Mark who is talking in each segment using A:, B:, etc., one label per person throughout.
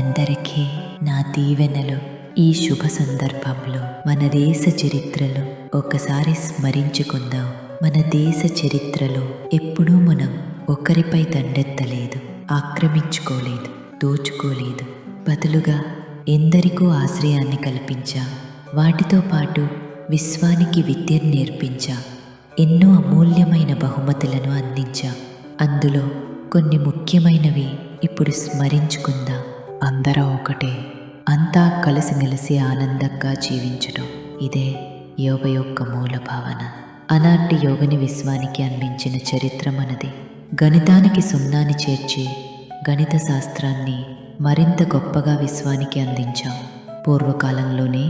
A: మనందరికీ నా దీవెనలు. ఈ శుభ సందర్భంలో మన దేశ చరిత్రలో ఒకసారి స్మరించుకుందాం. మన దేశ చరిత్రలో ఎప్పుడూ మనం ఒకరిపై దండెత్తలేదు, ఆక్రమించుకోలేదు, దోచుకోలేదు. బదులుగా ఎందరికో ఆశ్రయాన్ని కల్పించా. వాటితో పాటు విశ్వానికి విద్యను నేర్పించా. ఎన్నో అమూల్యమైన బహుమతులను అందించా. అందులో కొన్ని ముఖ్యమైనవి ఇప్పుడు స్మరించుకుందాం. అందరూ ఒకటే, అంతా కలిసిమెలిసి ఆనందంగా జీవించడం, ఇదే యోగ యొక్క మూల భావన. అలాంటి యోగని విశ్వానికి అందించిన చరిత్ర మనది. గణితానికి సున్నాని చేర్చి గణిత శాస్త్రాన్ని మరింత గొప్పగా విశ్వానికి అందించాం. పూర్వకాలంలోనే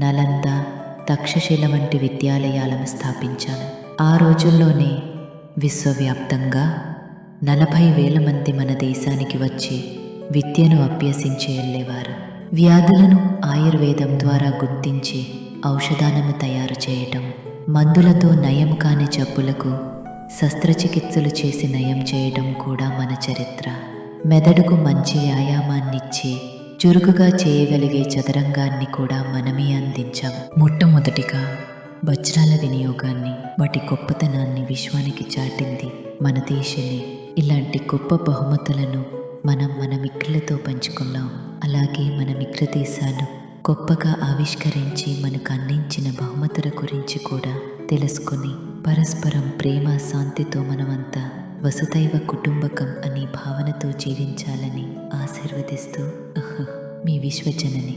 A: నలంద, తక్షశిల వంటి విద్యాలయాలను స్థాపించాను. ఆ రోజుల్లోనే విశ్వవ్యాప్తంగా 40,000 మంది మన దేశానికి వచ్చి విద్యను అభ్యసించి వెళ్ళేవారు. వ్యాధులను ఆయుర్వేదం ద్వారా గుర్తించి ఔషధాలను తయారు చేయటం, మందులతో నయం కాని జబ్బులకు శస్త్రచికిత్సలు చేసి నయం చేయడం కూడా మన చరిత్ర. మెదడుకు మంచి వ్యాయామాన్నిచ్చి చురుకుగా చేయగలిగే చదరంగాన్ని కూడా మనమే అందించాం. మొట్టమొదటిగా వజ్రాల వినియోగాన్ని, వాటి గొప్పతనాన్ని విశ్వానికి చాటింది మన దేశమే. ఇలాంటి గొప్ప బహుమతులను మన మిత్రులతో పంచుకున్నాం. అలాగే మన మిత్ర దేశాలు గొప్పగా ఆవిష్కరించి మనకు అందించిన బహుమతుల గురించి కూడా తెలుసుకుని పరస్పరం ప్రేమ, శాంతితో మనమంతా వసుదైవ కుటుంబకం అనే భావనతో జీవించాలని ఆశీర్వదిస్తూ మీ విశ్వజనని.